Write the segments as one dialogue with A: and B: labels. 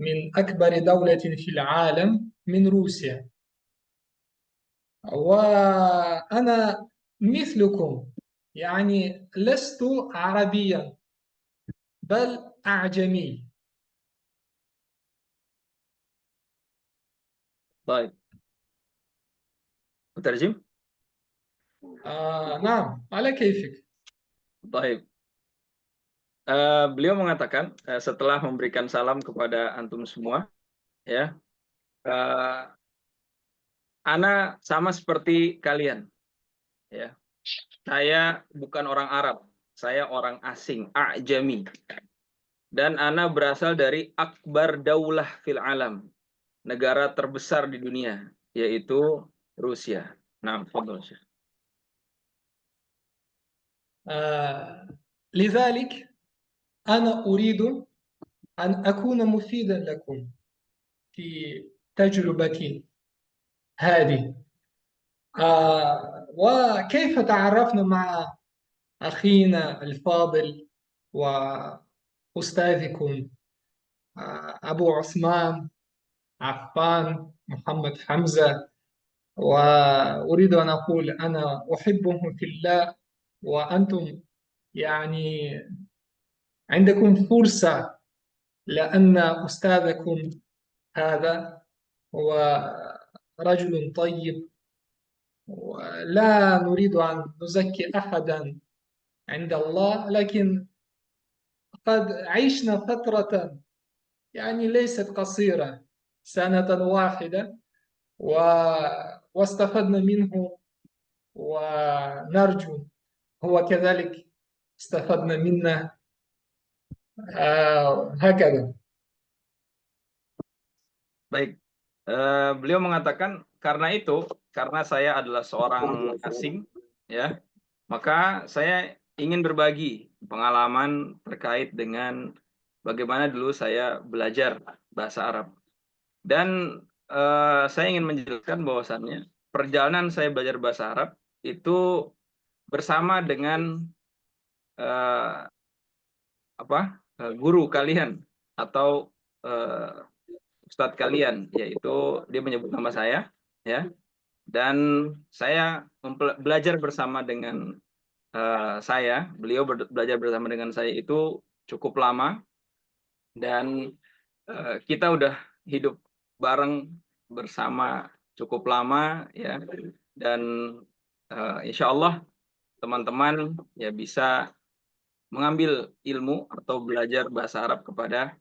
A: من أكبر دولة في العالم من روسيا. وأنا مثلكم، يعني لست عربيا بل أعجمي.
B: طيب، مترجم.
A: نعم، على كيفك.
B: Baik. Beliau mengatakan setelah memberikan salam kepada antum semua, ya, eh, ana sama seperti kalian, ya. Saya bukan orang Arab, saya orang asing, ajami. Dan ana berasal dari akbar daulah fil alam, negara terbesar di dunia, yaitu Rusia. Nah, fadhol, Syekh.
A: آه لذلك أنا أريد أن أكون مفيدا لكم في تجربتي هذه. وكيف تعرفنا مع أخينا الفاضل وأستاذكم أبو عثمان عفان محمد حمزة. وأريد أن أقول أنا أحبه في الله، وأنتم يعني عندكم فرصة، لأن أستاذكم هذا هو رجل طيب، ولا نريد أن نزكي أحدا عند الله، لكن قد عشنا فترة يعني ليست قصيرة، سنة واحدة، و... واستفدنا منه، ونرجو هو كذلك استفدنا منا، هكذا.
B: Baik. Beliau mengatakan karena saya adalah seorang asing, ya, maka saya ingin berbagi pengalaman terkait dengan bagaimana dulu saya belajar bahasa Arab. Dan saya ingin menjelaskan bahwasannya perjalanan saya belajar bahasa Arab itu bersama dengan eh, guru kalian atau ustadz kalian, yaitu dia menyebut nama saya, ya, dan saya belajar bersama dengan beliau belajar bersama dengan saya itu cukup lama, dan kita udah hidup bareng bersama cukup lama, ya, dan insya Allah teman-teman ya bisa mengambil ilmu atau belajar bahasa Arab kepada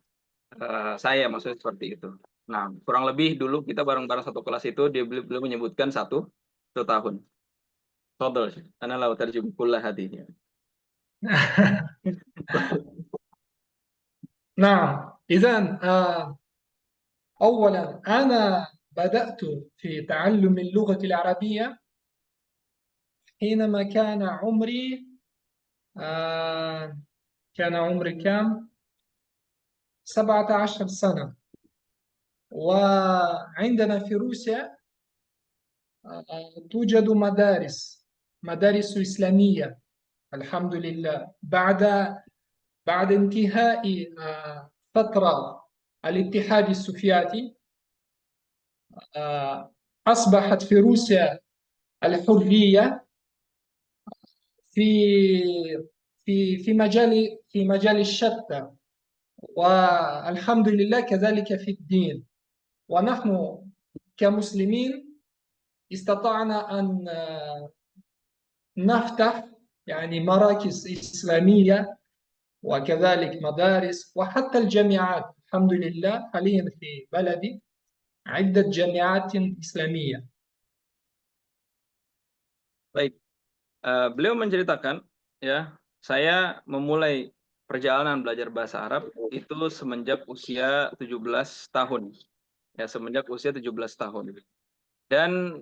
B: saya, maksudnya seperti itu. Nah, kurang lebih dulu kita bareng-bareng satu kelas itu, dia belum menyebutkan satu tahun. Fadhol, ana la utarjim kullah hadhihi.
A: نعم، إذا أولا أنا بدأت في تعلم اللغة العربية حينما آه، كان عمري كم؟ 17 سنة. وعندنا في روسيا توجد مدارس إسلامية، الحمد لله. بعد انتهاء فترة الاتحاد السوفيتي، أصبحت في روسيا الحرية في في مجال الشتى، والحمد لله كذلك في الدين. ونحن كمسلمين استطعنا أن نفتح يعني مراكز إسلامية، وكذلك مدارس، وحتى الجامعات. الحمد لله حاليا في بلدي عدة جامعات إسلامية.
B: Baik, beliau menceritakan, ya, saya memulai perjalanan belajar bahasa Arab itu semenjak usia 17 tahun. Ya, semenjak usia 17 tahun. Dan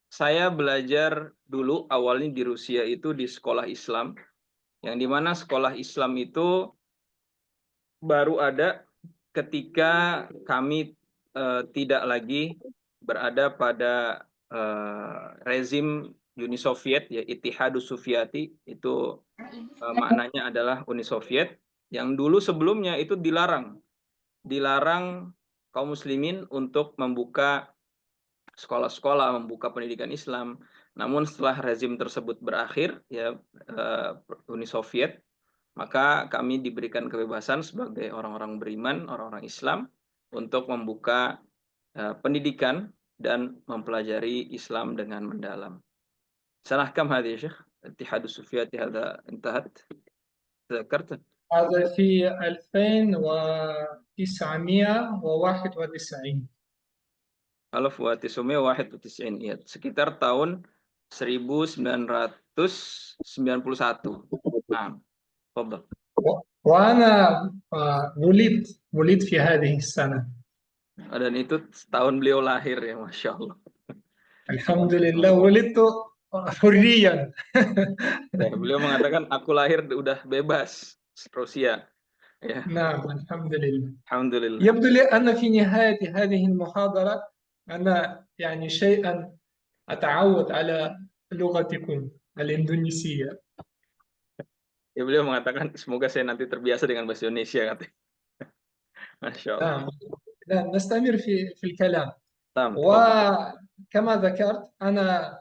B: saya belajar dulu awalnya di Rusia itu di sekolah Islam, yang dimana sekolah Islam itu baru ada ketika kami tidak lagi berada pada rezim Uni Soviet, ya, Ittihadus Sufiati, itu maknanya adalah Uni Soviet, yang dulu sebelumnya itu dilarang dilarang kaum muslimin untuk membuka sekolah-sekolah, membuka pendidikan Islam. Namun setelah rezim tersebut berakhir, ya Uni Soviet, maka kami diberikan kebebasan sebagai orang-orang beriman, orang-orang Islam, untuk membuka pendidikan dan mempelajari Islam dengan mendalam. Sanah kam hadhi ya Syekh? Ittihad Sovieti hada intahat? Tzakarta?
A: هذا في 1991.
B: 1991, ya, sekitar tahun 1991. Nah, tafadhal.
A: وأنا ولدت في هذه السنة.
B: Dan itu tahun beliau lahir, ya, Masya Allah.
A: الحمد لله ولدت حريا.
B: Ya, beliau mengatakan aku lahir udah bebas Rusia. Ya,
A: نعم الحمد لله.
B: alhamdulillah.
A: يبدو لي أن في نهاية هذه المحاضرة أنا يعني شيئا أتعود على لغتكم الإندونيسية.
B: Ya, beliau mengatakan semoga saya nanti terbiasa dengan bahasa Indonesia, katanya. Masya Allah.
A: نعم. لا نستمر في الكلام.
B: Tam, tafadhal.
A: وكما ذكرت أنا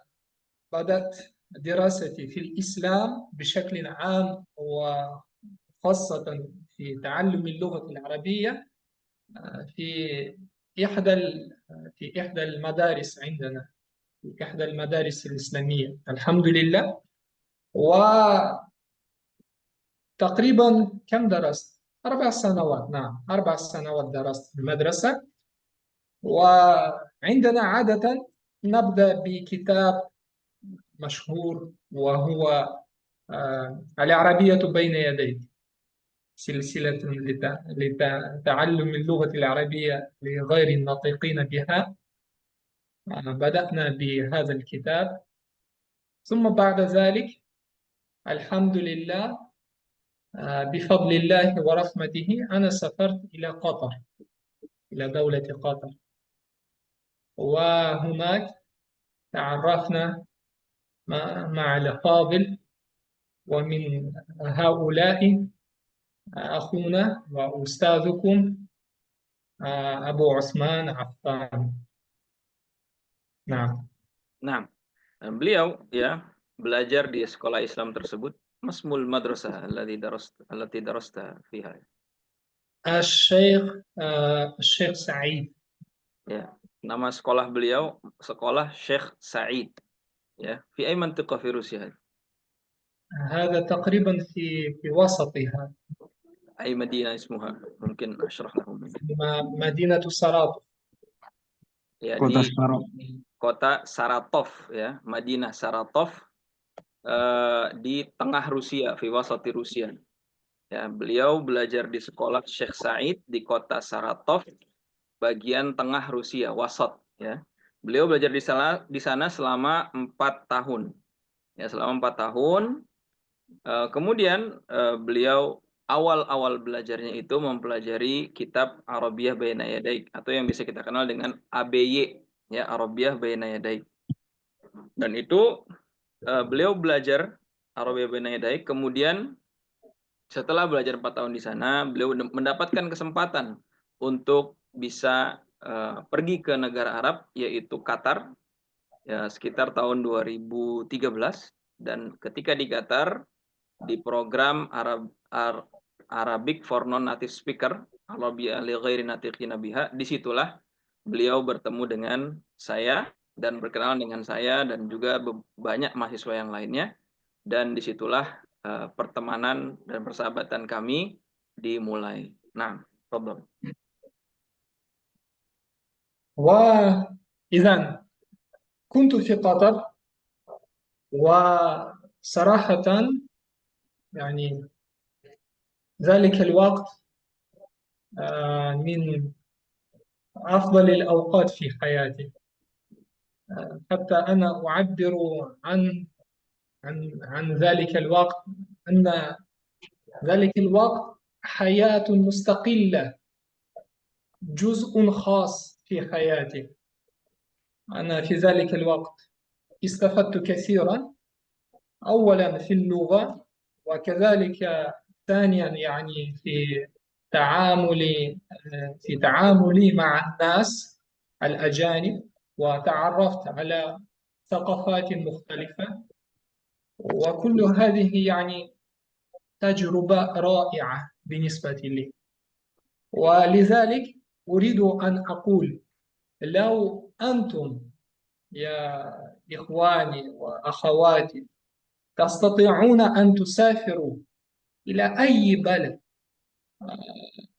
A: بدأت دراستي في الإسلام بشكل عام وخاصة في تعلم اللغة العربية في إحدى المدارس عندنا، في إحدى المدارس الإسلامية الحمد لله. وتقريبا كم درست؟ 4 سنوات. نعم 4 سنوات درست في المدرسة. وعندنا عادة نبدأ بكتاب مشهور وهو العربية بين يديك، سلسلة لتعلم اللغة العربية لغير الناطقين بها. بدأنا بهذا الكتاب، ثم بعد ذلك الحمد لله بفضل الله ورحمته أنا سافرت إلى قطر، إلى دولة قطر، وهناك تعرفنا مع الأفاضل، ومن هؤلاء أخونا وأستاذكم أبو عثمان عفان. نعم.
B: Nah, beliau, ya, belajar di sekolah Islam tersebut. Masmul madrasah allati darasta fiha.
A: الشيخ سعيد.
B: Ya, nama sekolah beliau sekolah Syekh Said. Ya, fi ay mantiqa fi Rusia.
A: هذا تقريبا في وسطها،
B: Ay Madinah ismuha. Mungkin ashrah lahum.
A: مدينة سراب.
B: Ya,
C: Kota
B: di
C: Saratov.
B: kota Saratov, ya, Madinah Saratov, di tengah Rusia, fi wasati Rusia. Ya, beliau belajar di sekolah Syekh Said di kota Saratov, bagian tengah Rusia, wasat, ya. Beliau belajar di sana selama 4 tahun. Ya, selama 4 tahun. Kemudian beliau awal-awal belajarnya itu mempelajari kitab Arabiyah Baina Yadaik, atau yang bisa kita kenal dengan ABY, ya, Arabiyah Baina Yadaik. Dan itu beliau belajar Arabiyah Baina Yadaik, kemudian setelah belajar 4 tahun di sana, beliau mendapatkan kesempatan untuk bisa pergi ke negara Arab, yaitu Qatar, ya, sekitar tahun 2013. Dan ketika di Qatar, di program Arabic for Non-Native Speaker, Arabiyah li ghairi natiqina biha, disitulah beliau bertemu dengan saya dan berkenalan dengan saya dan juga banyak mahasiswa yang lainnya. Dan disitulah pertemanan dan persahabatan kami dimulai. Nah, problem.
A: وإذا كنت في قطر، وصراحة يعني ذلك الوقت من أفضل الأوقات في حياتي. حتى أنا أعبر عن ذلك الوقت أن ذلك الوقت حياة مستقلة، جزء خاص في حياتي. أنا في ذلك الوقت استفدت كثيرا، أولا في اللغة، وكذلك ثانيا يعني في تعاملي في تعاملي مع الناس الأجانب، وتعرفت على ثقافات مختلفة، وكل هذه يعني تجربة رائعة بالنسبة لي. ولذلك أريد أن أقول، لو أنتم يا إخواني وأخواتي تستطيعون أن تسافروا إلى أي بلد،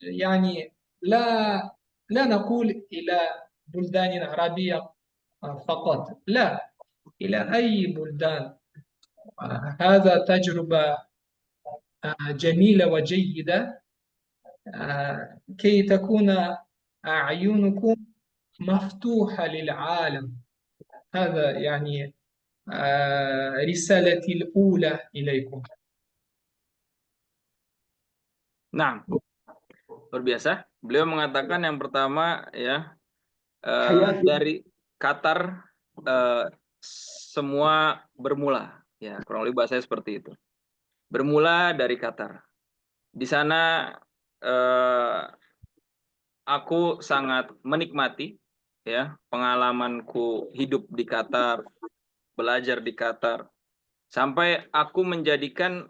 A: يعني لا نقول إلى بلدان عربية فقط، لا، إلى أي بلدان، هذا تجربة جميلة وجيدة، كي تكون أعينكم مفتوحة للعالم. هذا يعني رسالتي الأولى إليكم.
B: Nah, luar biasa. Beliau mengatakan yang pertama ya, dari Qatar semua bermula. Ya, kurang lebih bahasanya seperti itu. Bermula dari Qatar. Di sana aku sangat menikmati ya pengalamanku hidup di Qatar, belajar di Qatar, sampai aku menjadikan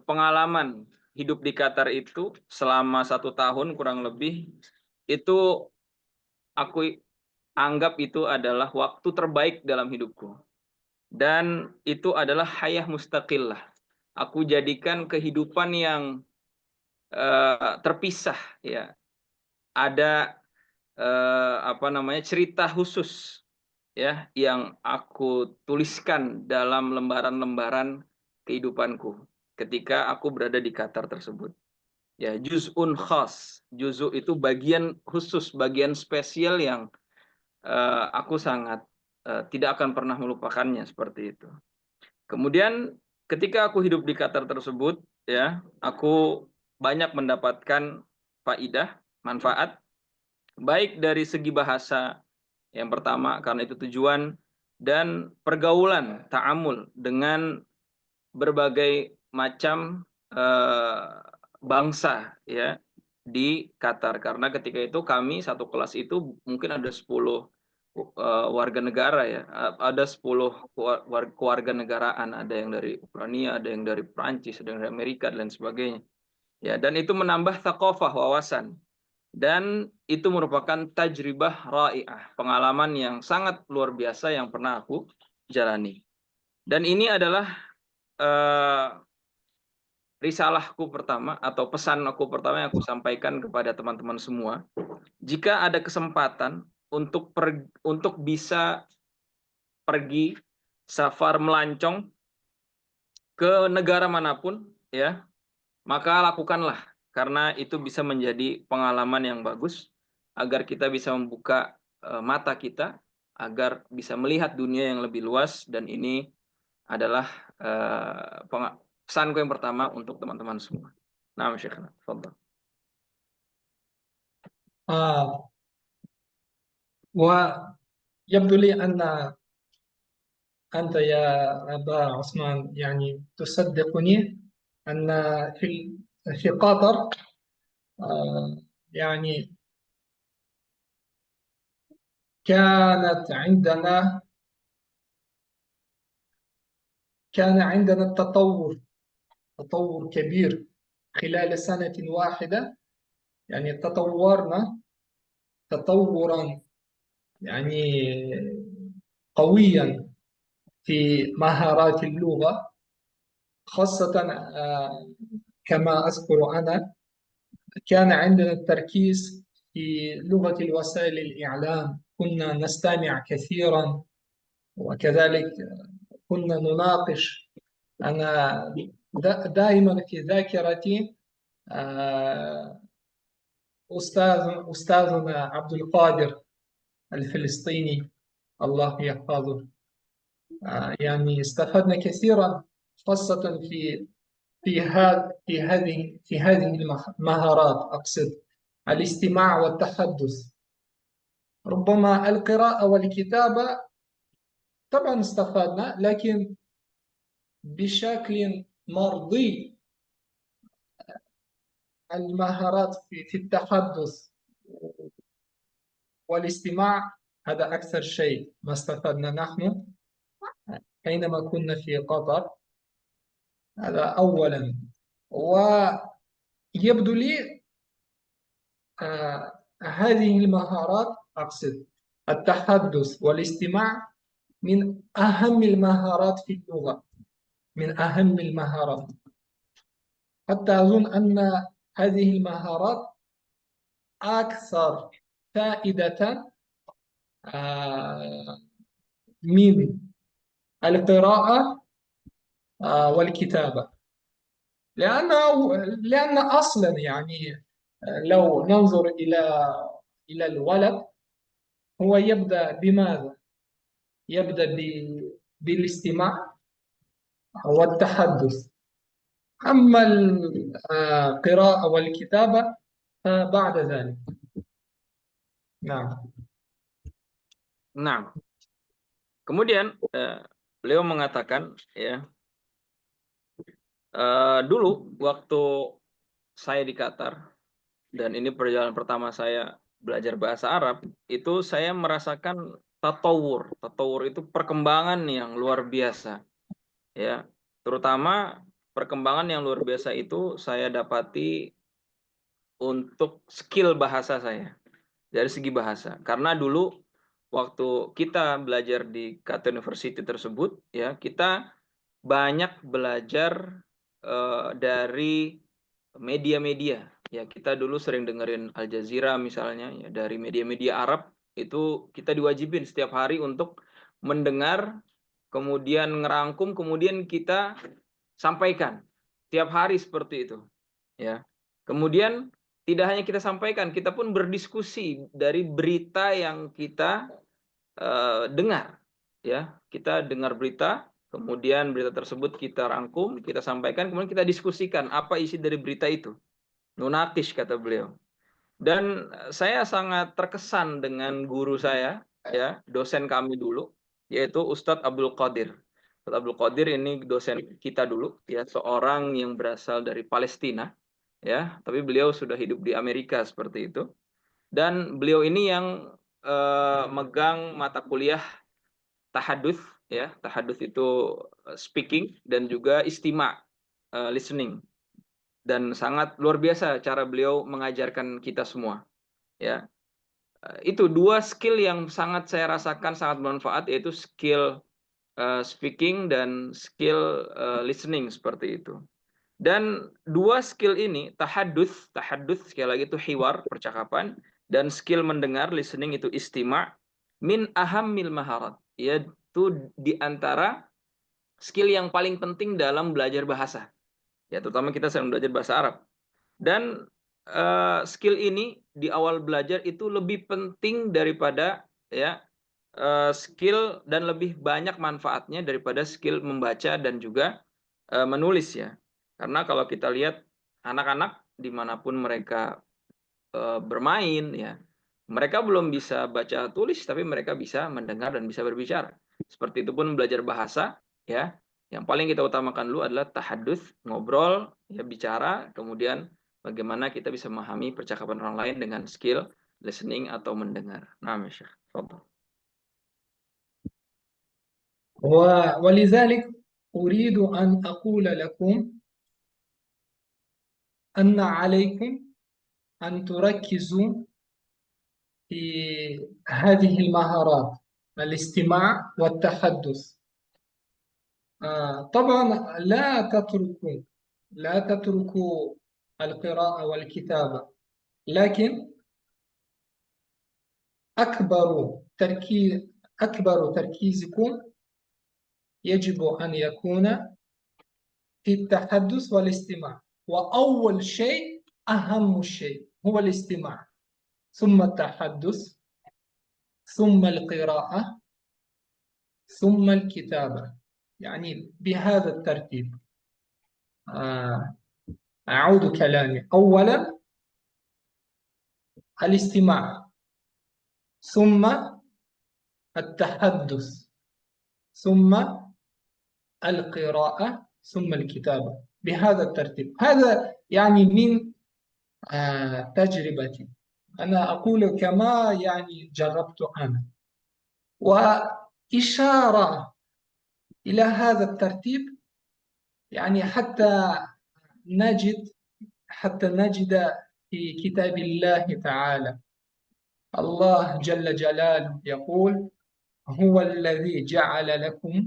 B: pengalaman hidup di Qatar itu selama 1 tahun kurang lebih, itu aku anggap itu adalah waktu terbaik dalam hidupku. Dan itu adalah hayah mustaqillah. Aku jadikan kehidupan yang terpisah ya. Ada cerita khusus ya yang aku tuliskan dalam lembaran-lembaran kehidupanku ketika aku berada di Qatar tersebut. Ya, juz'un khas. Juz'u itu bagian khusus, bagian spesial yang aku sangat tidak akan pernah melupakannya seperti itu. Kemudian ketika aku hidup di Qatar tersebut, ya, aku banyak mendapatkan faidah, manfaat, baik dari segi bahasa yang pertama karena itu tujuan, dan pergaulan, ta'amul dengan berbagai macam bangsa ya di Qatar, karena ketika itu kami satu kelas itu mungkin ada 10 warga negara ya, ada 10 keluarga negaraan, ada yang dari Ukraina, ada yang dari Prancis, ada yang dari Amerika dan lain sebagainya ya, dan itu menambah thaqafah, wawasan, dan itu merupakan tajribah ra'iah, pengalaman yang sangat luar biasa yang pernah aku jalani. Dan ini adalah risalahku pertama atau pesan aku pertama yang aku sampaikan kepada teman-teman semua. Jika ada kesempatan untuk bisa pergi safar melancong ke negara manapun ya, maka lakukanlah, karena itu bisa menjadi pengalaman yang bagus agar kita bisa membuka mata kita agar bisa melihat dunia yang lebih luas. Dan ini adalah pesanku yang pertama untuk teman-teman semua. Nah, Syekhna, tafadhal.
A: ويبدو لي أن أنت يا أبا عثمان يعني تصدقني أن في في قطر يعني كان عندنا تطور كبير خلال سنة واحدة. يعني تطورنا تطورا يعني قويا في مهارات اللغة، خاصة كما أذكر أنا كان عندنا التركيز في لغة الوسائل الإعلام، كنا نستمع كثيرا، وكذلك كنا نناقش. أنا دائما في ذاكرتي أستاذنا عبد القادر الفلسطيني، الله يحفظه، يعني استفدنا كثيرا، خاصة في هذه المهارات، أقصد الاستماع والتحدث. ربما القراءة والكتابة طبعا استفدنا، لكن بشكل مرضي المهارات في التحدث والاستماع، هذا أكثر شيء ما استفدنا نحن حينما كنا في قطر. هذا أولا. ويبدو لي هذه المهارات، أقصد التحدث والاستماع، من أهم المهارات في اللغة، من أهم المهارات. حتى أظن أن هذه المهارات أكثر فائدة من القراءة والكتابة. لأن أصلا يعني لو ننظر إلى الولد، هو يبدأ بماذا؟ يبدأ بالاستماع والتحدث. أما القراءة والكتابة فبعد ذلك. نعم.
B: Nah, kemudian beliau mengatakan ya, dulu waktu saya di Qatar, dan ini perjalanan pertama saya belajar bahasa Arab, itu saya merasakan tatawur. Tatawur itu perkembangan yang luar biasa. Ya, terutama perkembangan yang luar biasa itu saya dapati untuk skill bahasa saya, dari segi bahasa. Karena dulu waktu kita belajar di Qatar University tersebut, ya kita banyak belajar dari media-media. Ya kita dulu sering dengerin Al Jazeera misalnya, ya dari media-media Arab itu kita diwajibin setiap hari untuk mendengar, kemudian ngerangkum, kemudian kita sampaikan tiap hari seperti itu. Ya, kemudian tidak hanya kita sampaikan, kita pun berdiskusi dari berita yang kita dengar. Ya, kita dengar berita, kemudian berita tersebut kita rangkum, kita sampaikan, kemudian kita diskusikan apa isi dari berita itu. Nunakish, kata beliau. Dan saya sangat terkesan dengan guru saya, ya, dosen kami dulu, yaitu Ustadz Abdul Qadir. Ustadz Abdul Qadir ini dosen kita dulu, ya, seorang yang berasal dari Palestina, ya, tapi beliau sudah hidup di Amerika seperti itu. Dan beliau ini yang megang mata kuliah tahadduts, ya, tahadduts itu speaking dan juga istima, listening. Dan sangat luar biasa cara beliau mengajarkan kita semua, ya. Itu dua skill yang sangat saya rasakan sangat bermanfaat, yaitu skill speaking dan skill listening seperti itu. Dan dua skill ini, tahadduts sekali lagi itu hiwar, percakapan, dan skill mendengar, listening itu istima', min ahammil maharat, yaitu di antara skill yang paling penting dalam belajar bahasa. Ya, terutama kita sedang belajar bahasa Arab. Dan skill ini di awal belajar itu lebih penting daripada, ya, skill, dan lebih banyak manfaatnya daripada skill membaca dan juga menulis, ya. Karena kalau kita lihat anak-anak dimanapun mereka bermain, ya, mereka belum bisa baca tulis, tapi mereka bisa mendengar dan bisa berbicara. Seperti itu pun belajar bahasa, ya. Yang paling kita utamakan dulu adalah tahadduts, ngobrol, ya, bicara, kemudian bagaimana kita bisa memahami percakapan orang lain dengan skill listening atau mendengar. Nah, Syekh.
A: ولذلك أريد أن أقول لكم أن عليكم أن تركزوا في هذه المهارات، الاستماع والتحدث. طبعا لا تتركوا القراءة والكتابة، لكن أكبر تركيزكم يجب أن يكون في التحدث والاستماع. وأول شيء، أهم شيء، هو الاستماع، ثم التحدث، ثم القراءة، ثم الكتابة، يعني بهذا الترتيب. أعود كلامي: أولا الاستماع، ثم التحدث، ثم القراءة، ثم الكتابة، بهذا الترتيب. هذا يعني من تجربتي. أنا أقول كما يعني جربت أنا. وإشارة إلى هذا الترتيب، يعني نجد حتى نجد في كتاب الله تعالى الله جل جلاله يقول: هو الذي جعل لكم،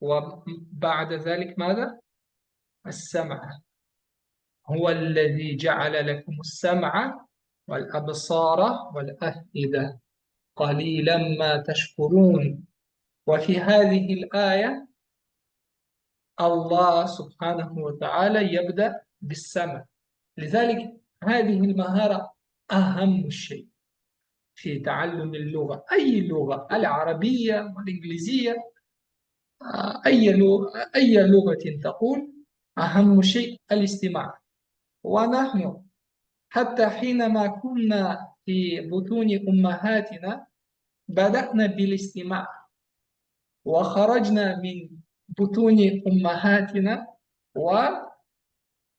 A: وبعد ذلك ماذا؟ السمع. هو الذي جعل لكم السمع والأبصار والأفئدة قليلا ما تشكرون. وفي هذه الآية الله سبحانه وتعالى يبدأ بالسمع. لذلك هذه المهارة أهم شيء في تعلم اللغة، أي لغة، العربية والإنجليزية، أي لغة تقول، أهم شيء الاستماع. ونحن حتى حينما كنا في بطون أمهاتنا بدأنا بالاستماع، وخرجنا من بطون أمهاتنا و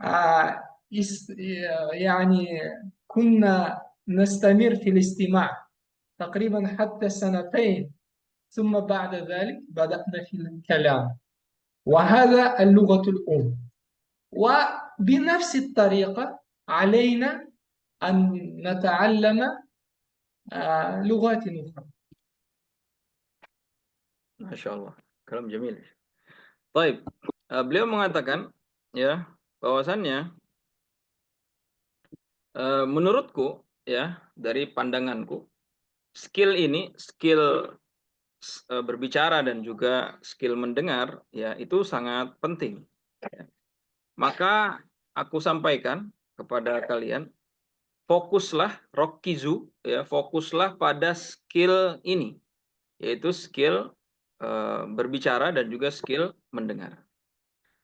A: آه، يعني كنا نستمر في الاستماع تقريبا حتى سنتين، ثم بعد ذلك بدأنا في الكلام، وهذا اللغة الأم. وبنفس الطريقة علينا أن نتعلم لغات أخرى.
B: Masya Allah, kalam jamil. Baik, beliau mengatakan ya bahwasannya menurutku ya dari pandanganku skill ini, skill berbicara dan juga skill mendengar ya itu sangat penting. Ya. Maka aku sampaikan kepada kalian, fokuslah rokizu ya, fokuslah pada skill ini, yaitu skill berbicara dan juga skill mendengar.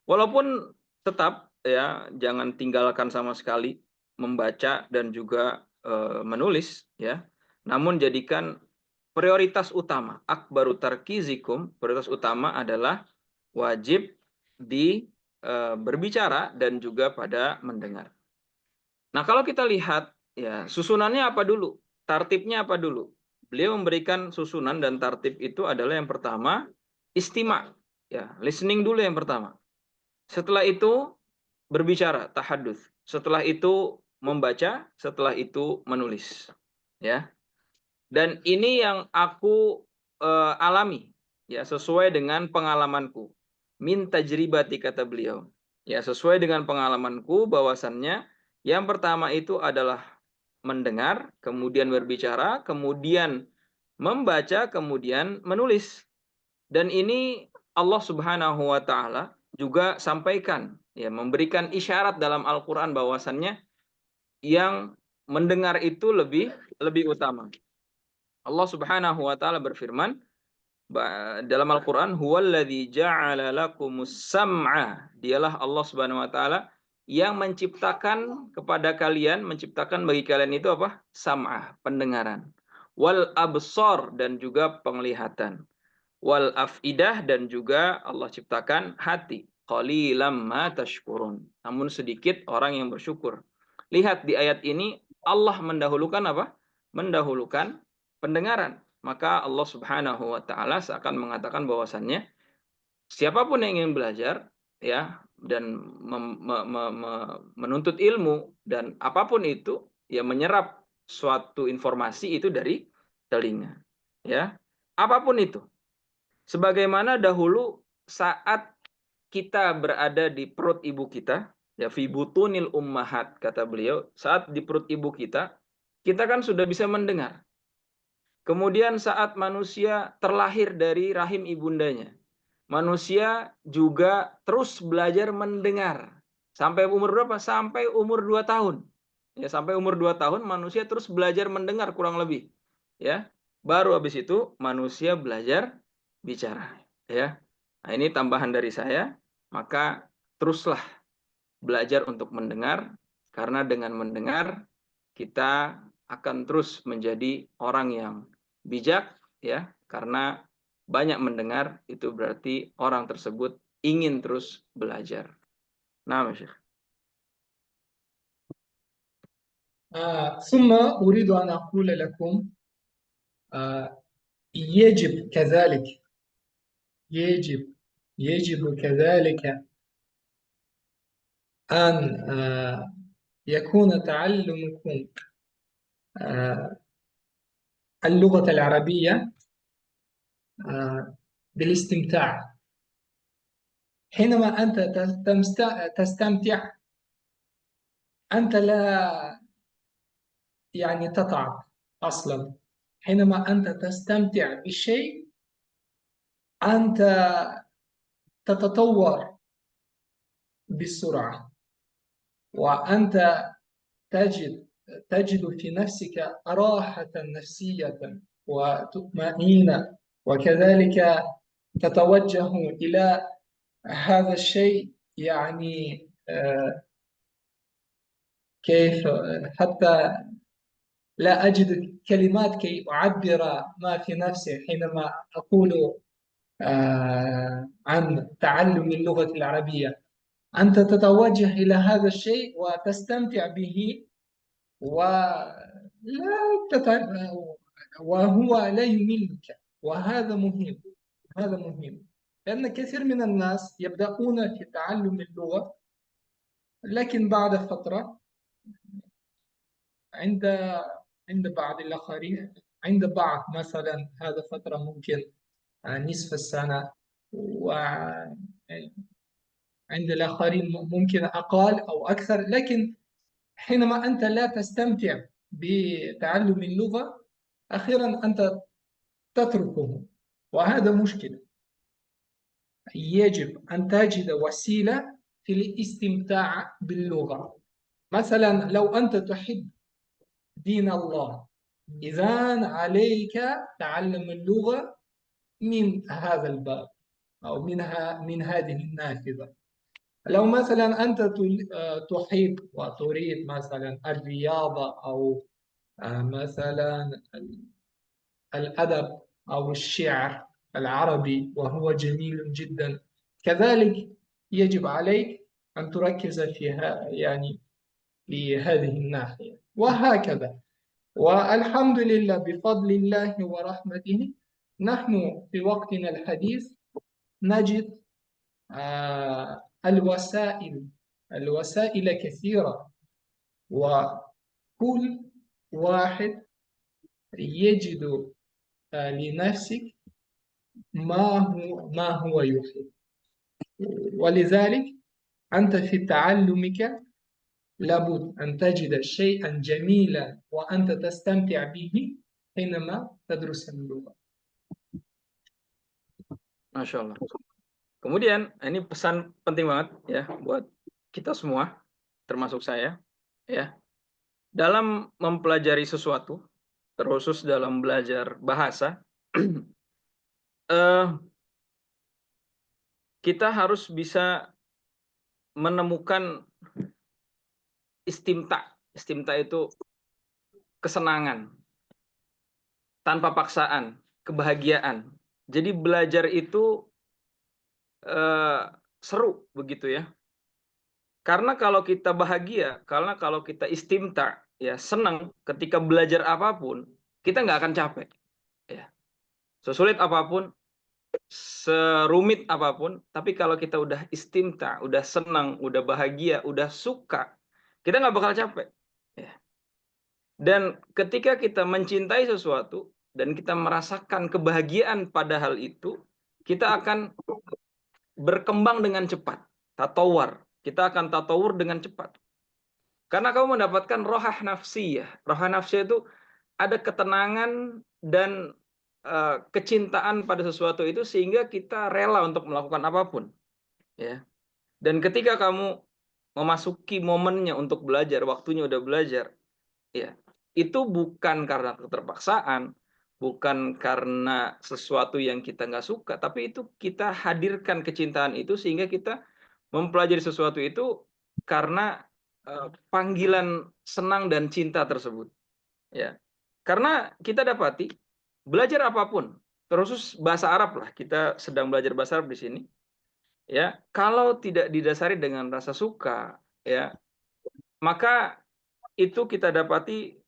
B: Walaupun tetap ya jangan tinggalkan sama sekali membaca dan juga menulis ya. Namun jadikan prioritas utama, akbaru tarkizikum, prioritas utama adalah wajib di berbicara dan juga pada mendengar. Nah, kalau kita lihat ya susunannya apa dulu? Tartibnya apa dulu? Beliau memberikan susunan dan tartib itu adalah yang pertama istima, ya, listening dulu yang pertama. Setelah itu berbicara, tahadduts. Setelah itu membaca, setelah itu menulis. Ya. Dan ini yang aku alami ya sesuai dengan pengalamanku. Min tajribati kata beliau. Ya, sesuai dengan pengalamanku bahwasannya yang pertama itu adalah mendengar, kemudian berbicara, kemudian membaca, kemudian menulis. Dan ini Allah Subhanahu wa taala juga sampaikan ya, memberikan isyarat dalam Al-Qur'an bahwasannya yang mendengar itu lebih utama. Allah Subhanahu wa taala berfirman dalam Al-Qur'an, huwallazi ja'ala lakumus sam'a. Dialah Allah Subhanahu wa taala yang menciptakan kepada kalian, menciptakan bagi kalian itu apa? Sam'ah, pendengaran. Wal absar, dan juga penglihatan. Wal afidah, dan juga Allah ciptakan hati. Qalilam ma tashkurun. Namun sedikit orang yang bersyukur. Lihat di ayat ini Allah mendahulukan apa? Mendahulukan pendengaran. Maka Allah Subhanahu wa taala seakan mengatakan bahwasannya siapapun yang ingin belajar ya dan menuntut ilmu dan apapun itu ya menyerap suatu informasi itu dari telinga. Ya. Apapun itu. Sebagaimana dahulu saat kita berada di perut ibu kita, ya fi butunil ummahat kata beliau, saat di perut ibu kita kan sudah bisa mendengar. Kemudian saat manusia terlahir dari rahim ibundanya, manusia juga terus belajar mendengar. Sampai umur berapa? Sampai umur 2 tahun. Ya, sampai umur 2 tahun manusia terus belajar mendengar kurang lebih. Ya. Baru habis itu manusia belajar bicara, ya. Nah, ini tambahan dari saya, maka teruslah belajar untuk mendengar karena dengan mendengar kita akan terus menjadi orang yang bijak ya, karena banyak mendengar itu berarti orang tersebut ingin terus belajar. Nah, Syekh.
A: ثم أريد أن أقول لكم يجب كذلك يجب يجب كذلك أن يكون تعلمكم آه، اللغة العربية بالاستمتاع. حينما أنت تستمتع، أنت لا يعني تتعب أصلا. حينما أنت تستمتع بالشيء، أنت تتطور بسرعة، وأنت تجد تجد في نفسك راحة نفسية وطمأنينة، وكذلك تتوجه إلى هذا الشيء. يعني كيف حتى لا أجد كلمات كي أعبر ما في نفسي حينما أقول عن تعلم اللغة العربية. أنت تتوجه إلى هذا الشيء وتستمتع به، ولا تت... وهو لا يملك. وهذا مهم، هذا مهم، لأن كثير من الناس يبدأون في تعلم اللغة، لكن بعد فترة عند بعض الآخرين، عند بعض مثلا هذا فترة ممكن نصف السنة، وعند الآخرين ممكن أقل أو أكثر. لكن حينما أنت لا تستمتع بتعلم اللغة، أخيرا أنت تتركه، وهذا مشكلة. يجب أن تجد وسيلة في الاستمتاع باللغة. مثلا لو أنت تحب دين الله، إذا عليك تعلم اللغة من هذا الباب، أو من هذه النافذة. لو مثلا أنت تحب وتريد مثلا الرياضة، أو مثلا الأدب أو الشعر العربي، وهو جميل جدا، كذلك يجب عليك أن تركز فيها، يعني في هذه الناحية، وهكذا. والحمد لله بفضل الله ورحمته، نحن في وقتنا الحديث نجد الوسائل، كثيرة، وكل واحد يجد لنفسك ما هو يحب. ولذلك أنت في تعلمك لابد أن تجد شيئا جميلا وأنت تستمتع به حينما تدرس اللغة.
B: Masya Allah. Kemudian ini pesan penting banget ya buat kita semua, termasuk saya, ya. Dalam mempelajari sesuatu, terkhusus dalam belajar bahasa, kita harus bisa menemukan istimta. Istimta itu kesenangan, tanpa paksaan, kebahagiaan. Jadi belajar itu seru begitu ya. Karena kalau kita bahagia, karena kalau kita istimta, ya senang ketika belajar apapun, kita nggak akan capek. Ya. Sesulit apapun, serumit apapun, tapi kalau kita udah istimta, udah senang, udah bahagia, udah suka, kita nggak bakal capek. Ya. Dan ketika kita mencintai sesuatu dan kita merasakan kebahagiaan pada hal itu, kita akan berkembang dengan cepat. Tatawar. Kita akan tatawur dengan cepat. Karena kamu mendapatkan rohah nafsiyah. Rohah nafsiyah itu ada ketenangan dan kecintaan pada sesuatu itu sehingga kita rela untuk melakukan apapun. Ya. Dan ketika kamu memasuki momennya untuk belajar, waktunya udah belajar, ya, itu bukan karena keterpaksaan, bukan karena sesuatu yang kita nggak suka, tapi itu kita hadirkan kecintaan itu sehingga kita mempelajari sesuatu itu karena panggilan senang dan cinta tersebut. Ya, karena kita dapati belajar apapun, terus bahasa Arab lah, kita sedang belajar bahasa Arab di sini. Ya, kalau tidak didasari dengan rasa suka, ya, maka itu kita dapati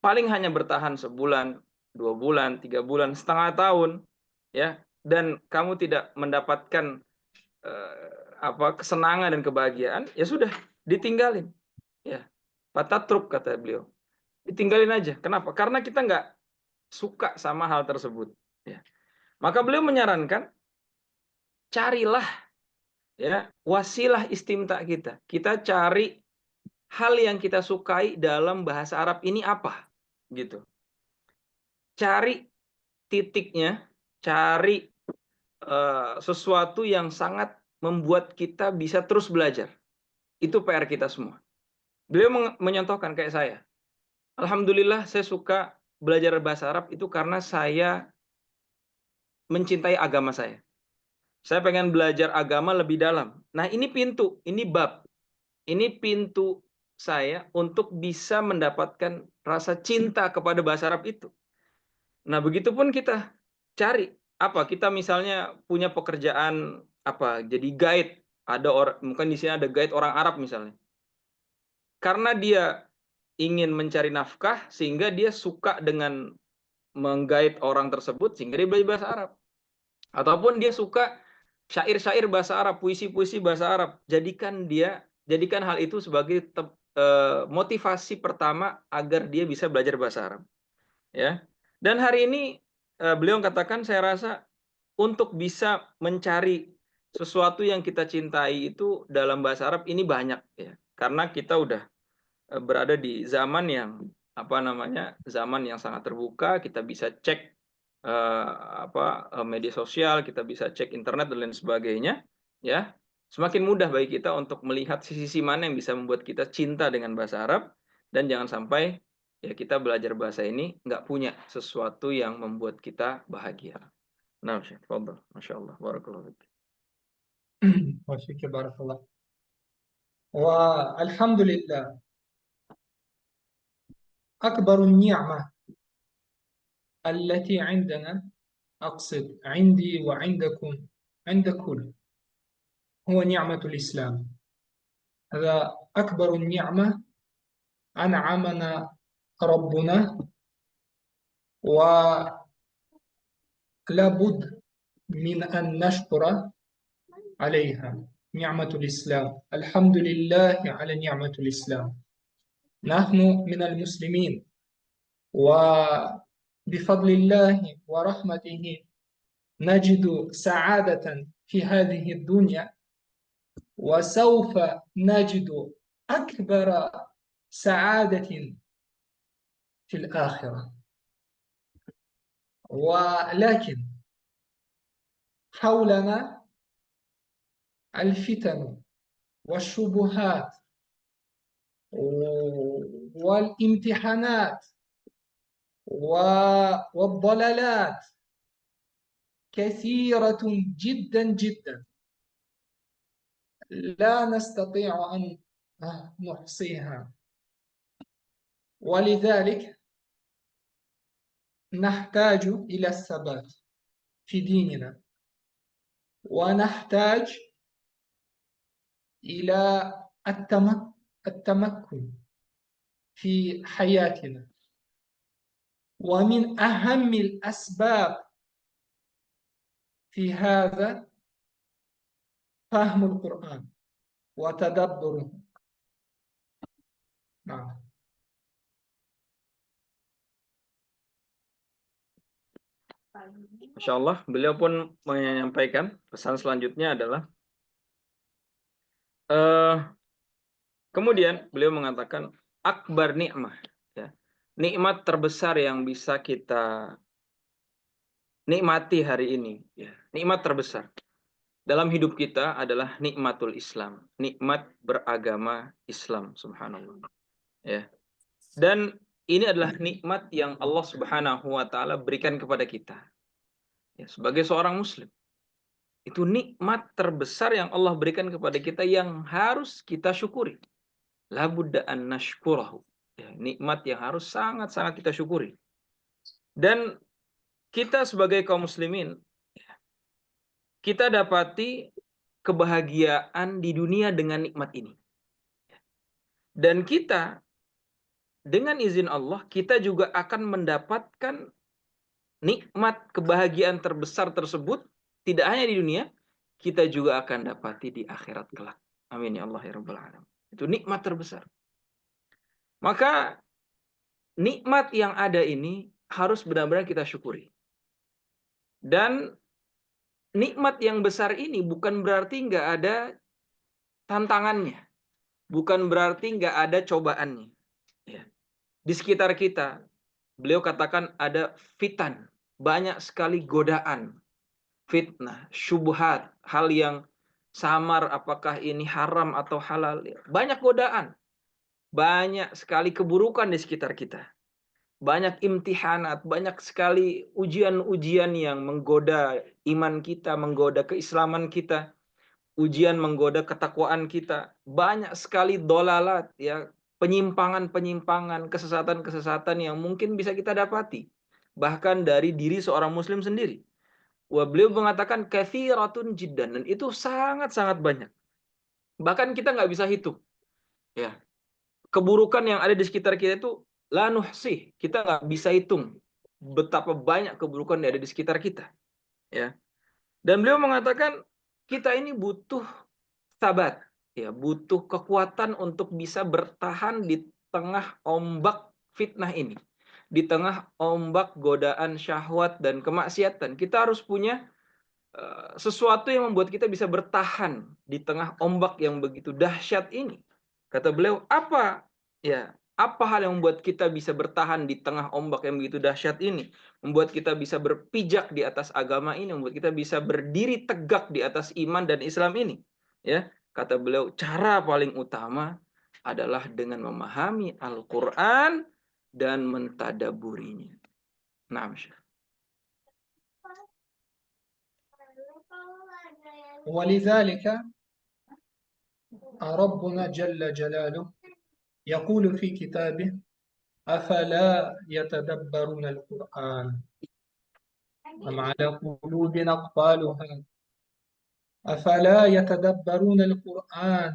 B: paling hanya bertahan sebulan, 2 bulan, 3 bulan, setengah tahun, ya. Dan kamu tidak mendapatkan kesenangan dan kebahagiaan, ya sudah, ditinggalin. Ya, patatruk kata beliau, ditinggalin aja. Kenapa? Karena kita nggak suka sama hal tersebut. Ya. Maka beliau menyarankan, carilah ya wasilah istimta kita. Kita cari hal yang kita sukai dalam bahasa Arab ini apa, gitu. Cari titiknya, cari sesuatu yang sangat membuat kita bisa terus belajar. Itu PR kita semua. Beliau menyontohkan kayak saya. Alhamdulillah saya suka belajar bahasa Arab itu karena saya mencintai agama saya. Saya pengen belajar agama lebih dalam. Nah, ini pintu, ini bab. Ini pintu saya untuk bisa mendapatkan rasa cinta kepada bahasa Arab itu. Nah, begitupun kita cari apa? Kita misalnya punya pekerjaan apa? Jadi guide. Ada orang, mungkin di sini ada guide orang Arab misalnya. Karena dia ingin mencari nafkah sehingga dia suka dengan menggait orang tersebut sehingga dia belajar bahasa Arab. Ataupun dia suka syair-syair bahasa Arab, puisi-puisi bahasa Arab. Jadikan hal itu sebagai motivasi pertama agar dia bisa belajar bahasa Arab. Ya. Dan hari ini beliau katakan, saya rasa untuk bisa mencari sesuatu yang kita cintai itu dalam bahasa Arab ini banyak ya. Karena kita udah berada di zaman yang zaman yang sangat terbuka. Kita bisa cek media sosial, kita bisa cek internet dan lain sebagainya, ya. Semakin mudah bagi kita untuk melihat sisi mana yang bisa membuat kita cinta dengan bahasa Arab, dan jangan sampai ya kita belajar bahasa ini nggak punya sesuatu yang membuat kita bahagia. Nah, Syekh, tafadhal. Masya Allah, barakallahu fiik.
A: وفيك بارك الله. والحمد لله، أكبر النعمة التي عندنا، أقصد عندي وعندكم، عند كل، هو نعمة الإسلام. هذا أكبر النعمة أنعمنا ربنا، ولا بد من أن نشكر عليها. نعمة الإسلام، الحمد لله على نعمة الإسلام. نحن من المسلمين، وبفضل الله ورحمته نجد سعادة في هذه الدنيا، وسوف نجد أكبر سعادة في الآخرة. ولكن حولنا الفتن والشبهات والامتحانات والضلالات كثيرة جدا جدا، لا نستطيع أن نحصيها. ولذلك نحتاج إلى الثبات في ديننا، ونحتاج إلى التمكن في حياتنا. ومن أهم الأسباب في هذا فهم القرآن وتدبره. نعم.
B: Masya Allah, beliau pun menyampaikan pesan selanjutnya adalah kemudian beliau mengatakan akbar nikmah, ya. Nikmat terbesar yang bisa kita nikmati hari ini, ya. Nikmat terbesar dalam hidup kita adalah nikmatul Islam, nikmat beragama Islam, subhanallah. Ya. Dan ini adalah nikmat yang Allah Subhanahu wa taala berikan kepada kita. Ya, sebagai seorang muslim. Itu nikmat terbesar yang Allah berikan kepada kita yang harus kita syukuri. La budda an nashkurahu. Ya, nikmat yang harus sangat-sangat kita syukuri. Dan kita sebagai kaum muslimin, kita dapati kebahagiaan di dunia dengan nikmat ini. Dan kita dengan izin Allah kita juga akan mendapatkan nikmat kebahagiaan terbesar tersebut tidak hanya di dunia, kita juga akan dapati di akhirat kelak. Amin ya Allah ya Rabbal Alamin. Itu nikmat terbesar. Maka nikmat yang ada ini harus benar-benar kita syukuri. Dan nikmat yang besar ini bukan berarti nggak ada tantangannya. Bukan berarti nggak ada cobaannya. Ya. Di sekitar kita, beliau katakan ada fitan. Banyak sekali godaan. Fitnah, syubhat, hal yang samar apakah ini haram atau halal. Banyak godaan. Banyak sekali keburukan di sekitar kita. Banyak imtihanat, banyak sekali ujian-ujian yang menggoda iman kita, menggoda keislaman kita, ujian menggoda ketakwaan kita. Banyak sekali dolalat, ya, penyimpangan-penyimpangan, kesesatan-kesesatan yang mungkin bisa kita dapati. Bahkan dari diri seorang muslim sendiri. Wah, beliau mengatakan kathiratun jiddan, dan itu sangat-sangat banyak. Bahkan kita nggak bisa hitung. Ya, keburukan yang ada di sekitar kita itu la nuhsih, kita nggak bisa hitung betapa banyak keburukan yang ada di sekitar kita, ya. Dan beliau mengatakan kita ini butuh sabat, ya, butuh kekuatan untuk bisa bertahan di tengah ombak fitnah ini, di tengah ombak godaan syahwat dan kemaksiatan. Kita harus punya sesuatu yang membuat kita bisa bertahan di tengah ombak yang begitu dahsyat ini. Kata beliau, apa hal yang membuat kita bisa bertahan di tengah ombak yang begitu dahsyat ini? Membuat kita bisa berpijak di atas agama ini, membuat kita bisa berdiri tegak di atas iman dan Islam ini. Ya, kata beliau, cara paling utama adalah dengan memahami Al-Qur'an dan mentadaburinya. Nah, Syekh.
A: ولذلك ربنا جل جلاله يقول في كتابه أفلا يتدبرون القرآن أم على قلوب أقفالها أفلا يتدبرون القرآن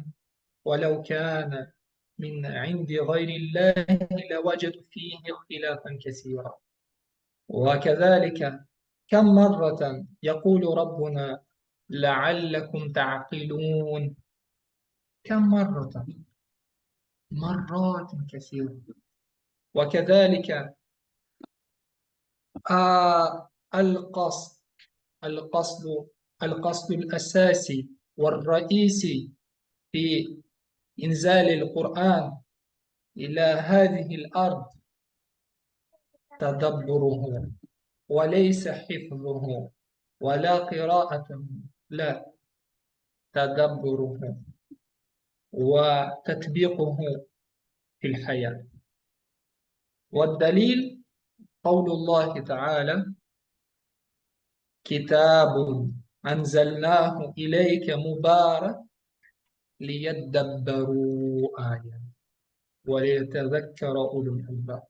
A: ولو كان من عند غير الله لوجدوا فيه اختلافا كثيرا وكذلك كم مرة يقول ربنا لعلكم تعقلون كم مرة مرات كثيرة وكذلك القصد القصد القصد الأساسي والرئيسي في إنزال القرآن إلى هذه الأرض تدبره وليس حفظه ولا قراءته، لا، تدبره وتطبيقه في الحياة. والدليل قول الله تعالى كتاب أنزلناه إليك مبارك ليدبروا آيات وليتذكر أولو الألباب.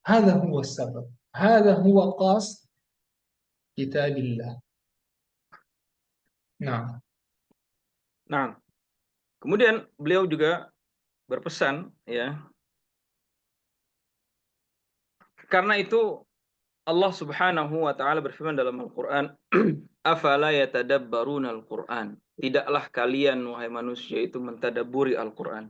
A: هذا هو السبب، هذا هو قصد كتاب الله. نعم.
B: Nah, kemudian beliau juga berpesan, ya. Karena itu Allah Subhanahu wa taala berfirman dalam Al-Qur'an, "Afala yatadabbaruna al-Qur'an?" Tidaklah kalian wahai manusia itu mentadabburi Al-Qur'an.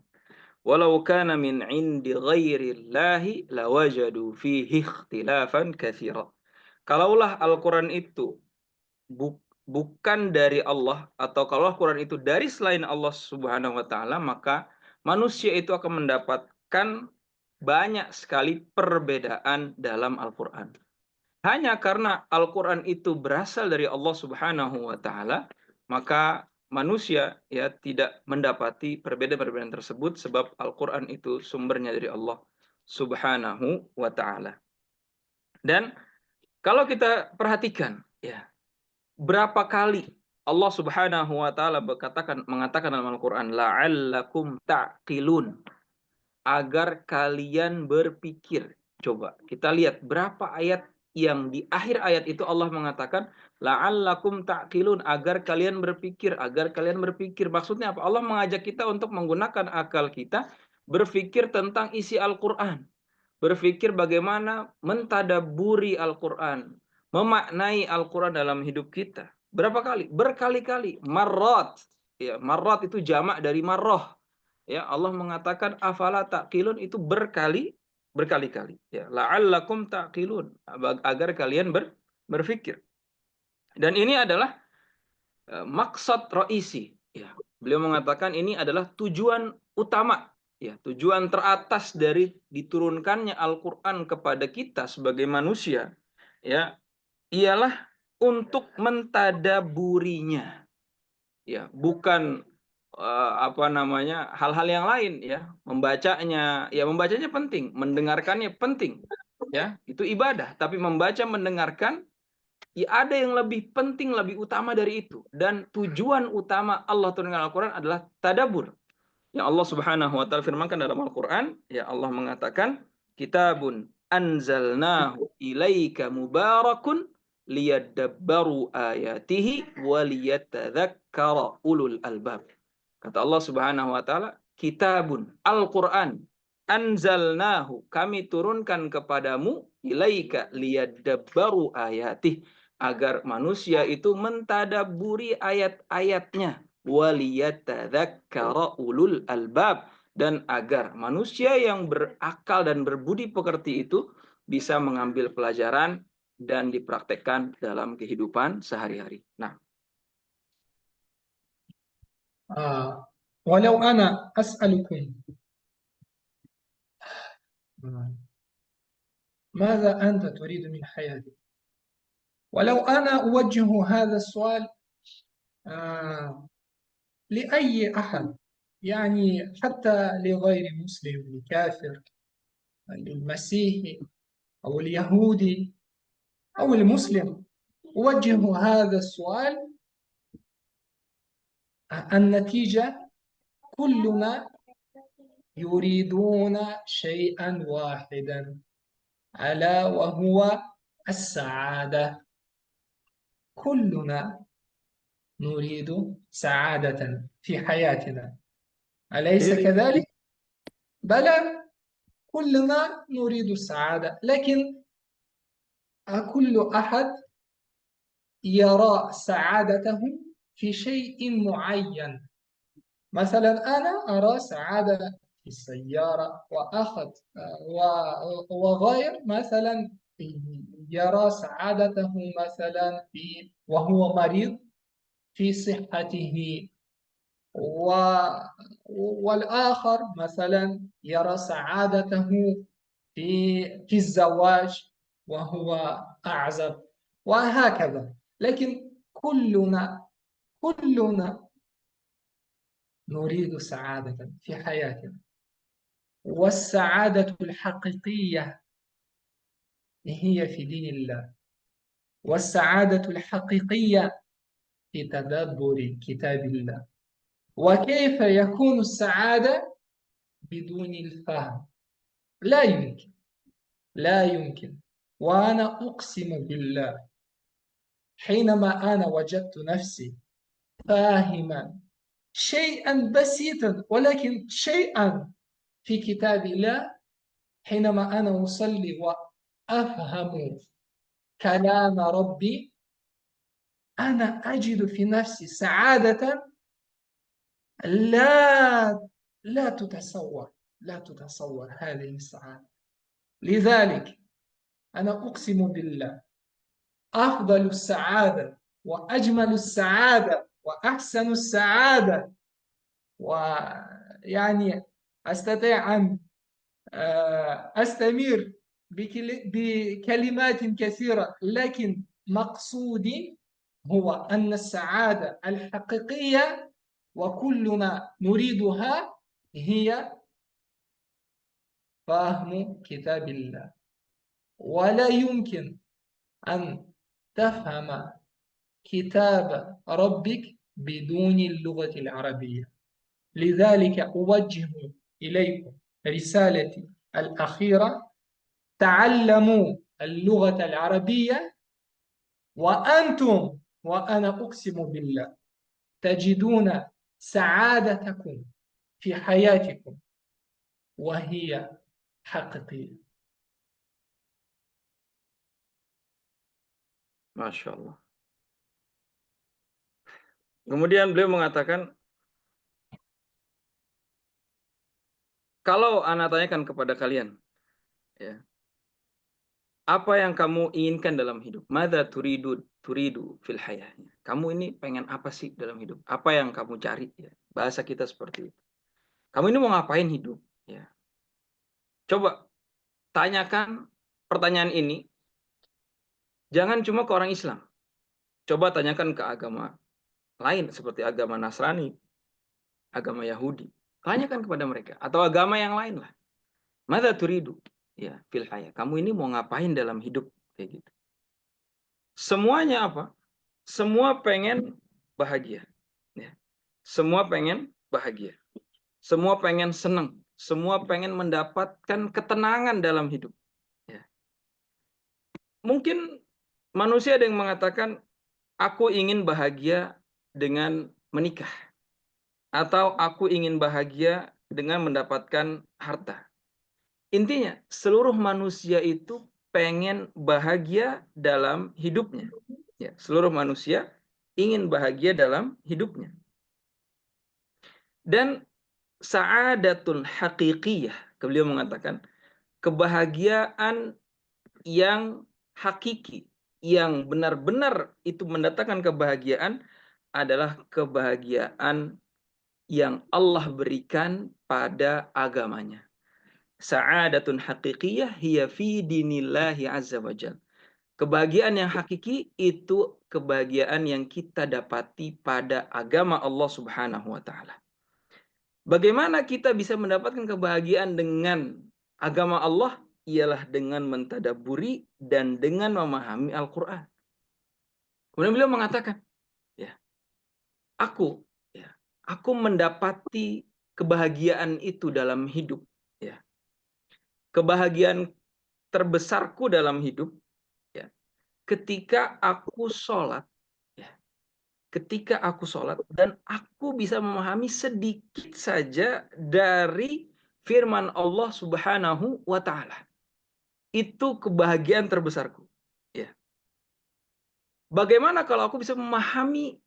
B: Walau kana min 'indi ghairillahi lawajadu fihi ikhtilafan katsira. Kalaulah Al-Qur'an itu bukan dari Allah, atau kalau Al-Qur'an itu dari selain Allah Subhanahu wa taala, maka manusia itu akan mendapatkan banyak sekali perbedaan dalam Al-Qur'an. Hanya karena Al-Qur'an itu berasal dari Allah Subhanahu wa taala, maka manusia, ya, tidak mendapati perbedaan-perbedaan tersebut sebab Al-Qur'an itu sumbernya dari Allah Subhanahu wa taala. Dan kalau kita perhatikan, ya, berapa kali Allah Subhanahu wa taala mengatakan dalam Al-Qur'an, la'allakum ta'qilun, agar kalian berpikir. Coba kita lihat berapa ayat yang di akhir ayat itu Allah mengatakan la'allakum ta'qilun, agar kalian berpikir, agar kalian berpikir. Maksudnya apa? Allah mengajak kita untuk menggunakan akal kita berpikir tentang isi Al-Quran, berpikir bagaimana mentadaburi Al-Quran, memaknai Al-Quran dalam hidup kita. Berapa kali? Berkali-kali. Marrat. Ya, marrat itu jamak dari marroh. Ya, Allah mengatakan afala taqilun itu berkali-kali. Ya, la'allakum taqilun, agar kalian berpikir. Dan ini adalah maksud roisi. Ya, beliau mengatakan ini adalah tujuan utama, ya, tujuan teratas dari diturunkannya Al-Quran kepada kita sebagai manusia, ya, ialah untuk mentadaburinya, ya, bukan hal-hal yang lain, ya, membacanya penting, mendengarkannya penting, ya, itu ibadah, tapi membaca, mendengarkan, ya, ada yang lebih penting, lebih utama dari itu. Dan tujuan utama Allah turunkan Al-Quran adalah tadabur. Yang Allah Subhanahu wa taala firmankan dalam Al-Quran, ya, Allah mengatakan, kitabun anzalnahu ilaika mubarakun liyadabbaru ayatihi waliyatadzakkara ulul albab. Kata Allah Subhanahu wa taala, kitabun, Al-Quran, anzalnahu, kami turunkan kepadamu, ilaika liyadabbaru ayatih, agar manusia itu mentadaburi ayat-ayatnya, waliyatadzakkara ulul albab, dan agar manusia yang berakal dan berbudi pekerti itu bisa mengambil pelajaran dan dipraktekkan dalam kehidupan sehari-hari. Nah,
A: ولو أنا أسألكم ماذا أنت تريد من حياتك، ولو أنا أوجه هذا السؤال لأي أحد، يعني حتى لغير مسلم، لكافر، للمسيحي أو اليهودي أو المسلم، أوجه هذا السؤال، النتيجة كلنا يريدون شيئا واحدا، ألا وهو السعادة. كلنا نريد سعادة في حياتنا، أليس كذلك؟ بلى، كلنا نريد السعادة، لكن كل أحد يرى سعادته في شيء معين. مثلا أنا أرى سعادة في السيارة، وغير مثلا يرى سعادته مثلا وهو مريض في صحته، والآخر مثلا يرى سعادته في الزواج وهو أعزب، وهكذا. لكن كلنا نريد سعادة في حياتنا، والسعادة الحقيقية هي في دين الله، والسعادة الحقيقية في تدبر كتاب الله. وكيف يكون السعادة بدون الفهم؟ لا يمكن، لا يمكن. وأنا أقسم بالله، حينما أنا وجدت نفسي فاهما شيئا بسيطا، ولكن شيئا في كتاب الله، حينما أنا أصلي وأفهم كلام ربي، أنا أجد في نفسي سعادة لا لا تتصور، لا تتصور هذه السعادة. لذلك أنا أقسم بالله، أفضل السعادة وأجمل السعادة وأحسن السعادة، ويعني أستطيع أن أستمر بكلمات كثيرة، لكن مقصودي هو أن السعادة الحقيقية وكلنا نريدها هي فهم كتاب الله. ولا يمكن أن تفهم كتاب ربك بدون اللغة العربية. لذلك أوجه إليكم رسالتي الأخيرة: تعلموا اللغة العربية، وأنتم، وأنا أقسم بالله، تجدون سعادتكم في حياتكم وهي حقيقية.
B: Masya Allah. Kemudian beliau mengatakan, kalau anak tanyakan kepada kalian, ya, apa yang kamu inginkan dalam hidup? Mada turidu fil hayah. Kamu ini pengen apa sih dalam hidup? Apa yang kamu cari? Ya, bahasa kita seperti itu. Kamu ini mau ngapain hidup? Ya. Coba tanyakan pertanyaan ini. Jangan cuma ke orang Islam. Coba tanyakan ke agama lain seperti agama Nasrani, agama Yahudi. Tanyakan kepada mereka atau agama yang lain lah. Mada turidu? Ya, fil hayah. Kamu ini mau ngapain dalam hidup? Kayak gitu. Semuanya apa? Semua pengen bahagia. Ya. Semua pengen bahagia. Semua pengen senang. Semua pengen mendapatkan ketenangan dalam hidup. Ya. Mungkin manusia ada yang mengatakan, aku ingin bahagia dengan menikah. Atau aku ingin bahagia dengan mendapatkan harta. Intinya, seluruh manusia itu pengen bahagia dalam hidupnya. Ya, seluruh manusia ingin bahagia dalam hidupnya. Dan sa'adatun haqiqiyah, beliau mengatakan, kebahagiaan yang hakiki, yang benar-benar itu mendatangkan kebahagiaan adalah kebahagiaan yang Allah berikan pada agamanya. Sa'adatun haqiqiyah hiya fi dinillahi azza wa jal. Kebahagiaan yang hakiki itu kebahagiaan yang kita dapati pada agama Allah Subhanahu wa taala. Bagaimana kita bisa mendapatkan kebahagiaan dengan agama Allah? Ialah dengan mentadaburi dan dengan memahami Al-Quran. Kemudian beliau mengatakan, ya, aku, ya, aku mendapati kebahagiaan itu dalam hidup. Ya. Kebahagiaan terbesarku dalam hidup, ya, ketika aku sholat, ya, ketika aku sholat dan aku bisa memahami sedikit saja dari firman Allah Subhanahu wa taala. Itu kebahagiaan terbesarku. Ya. Bagaimana kalau aku bisa memahami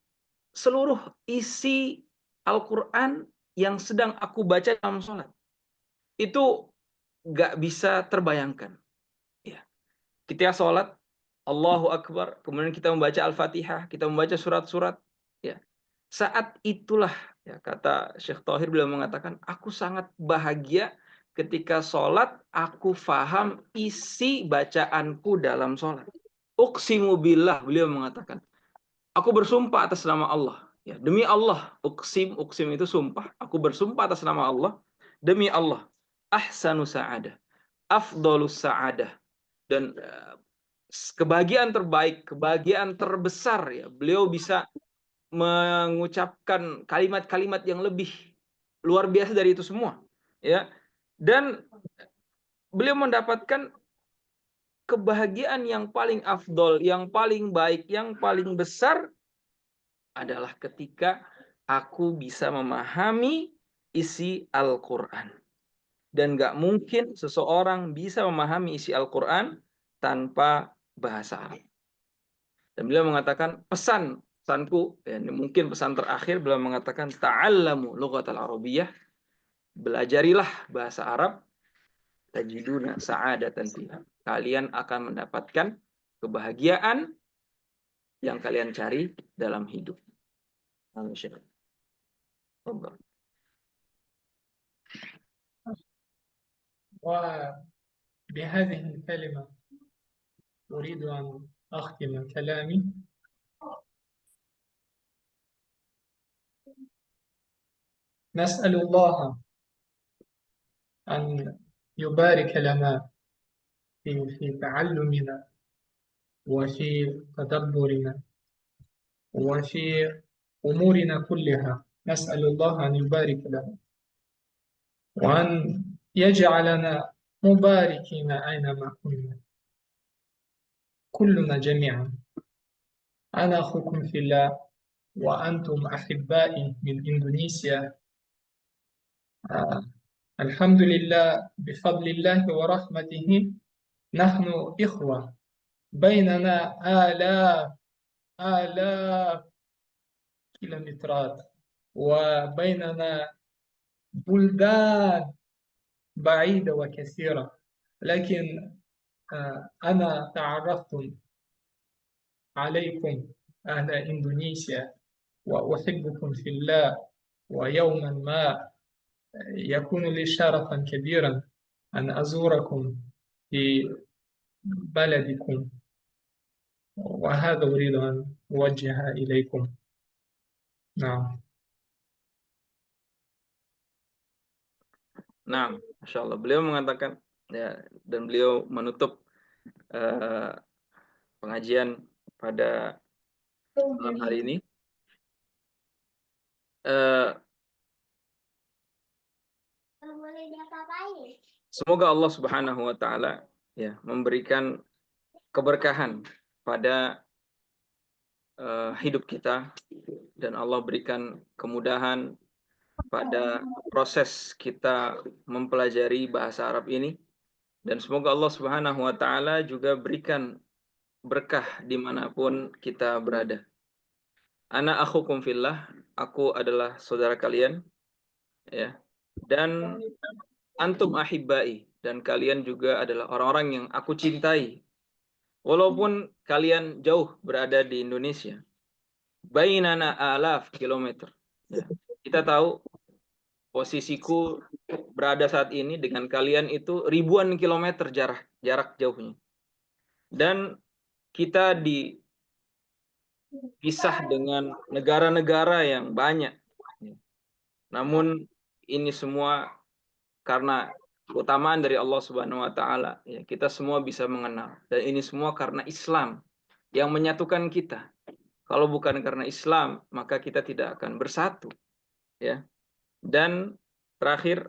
B: seluruh isi Al-Quran yang sedang aku baca dalam sholat? Itu nggak bisa terbayangkan. Ya. Ketika sholat, Allahu Akbar, kemudian kita membaca Al-Fatihah, kita membaca surat-surat. Ya. Saat itulah, ya, kata Syekh Thohir beliau mengatakan, aku sangat bahagia ketika sholat, aku faham isi bacaanku dalam sholat. Uqsimu billah, beliau mengatakan, aku bersumpah atas nama Allah. Ya, demi Allah, uksim itu sumpah. Aku bersumpah atas nama Allah. Demi Allah, ahsanu sa'adah, afdolus sa'adah. Dan kebahagiaan terbaik, kebahagiaan terbesar, ya, beliau bisa mengucapkan kalimat-kalimat yang lebih luar biasa dari itu semua, ya. Dan beliau mendapatkan kebahagiaan yang paling afdol, yang paling baik, yang paling besar adalah ketika aku bisa memahami isi Al-Quran. Dan gak mungkin seseorang bisa memahami isi Al-Quran tanpa bahasa Arab. Dan beliau mengatakan pesanku, ya, mungkin pesan terakhir, beliau mengatakan ta'allamu lughatal arabiyyah, belajarilah bahasa Arab, tajiduna sa'adatan fiha. Kalian akan mendapatkan kebahagiaan yang kalian cari dalam hidup.
A: وبهذه الكلمة أريد أن أختم كلامي. نسأل الله أن يبارك لنا في تعلمنا وفي تدبرنا وفي أمورنا كلها. نسأل الله أن يبارك لنا وأن يجعلنا مباركين أينما كنا كلنا جميعا. أنا أخوكم في الله وأنتم أحبائي من إندونيسيا. الحمد لله بفضل الله ورحمته نحن إخوة، بيننا آلاف آلاف كيلومترات، وبيننا بلدان بعيدة وكثيرة. لكن أنا تعرفت عليكم أهل إندونيسيا وأحبكم في الله، ويوما ما يكون لي شرفا كبيرا أن أزوركم في بلدكم، وهذا أريد أن أوجه إليكم. نعم.
B: Nah, Masya Allah. Beliau mengatakan ya, dan beliau menutup eh, pengajian pada malam hari ini. Eh, Semoga Allah Subhanahu wa taala ya memberikan keberkahan pada hidup kita, dan Allah berikan kemudahan pada proses kita mempelajari bahasa Arab ini, dan semoga Allah Subhanahu wa taala juga berikan berkah dimanapun kita berada. Ana akhukum fillah, aku adalah saudara kalian, ya. Dan antum ahibbai, dan kalian juga adalah orang-orang yang aku cintai. Walaupun kalian jauh berada di Indonesia, bainana alaf kilometer. Ya. Kita tahu posisiku berada saat ini dengan kalian itu ribuan kilometer jarak jauhnya. Dan kita dipisah dengan negara-negara yang banyak. Namun ini semua karena keutamaan dari Allah Subhanahu wa taala, ya, kita semua bisa mengenal, dan ini semua karena Islam yang menyatukan kita. Kalau bukan karena Islam, maka kita tidak akan bersatu, ya. Dan terakhir,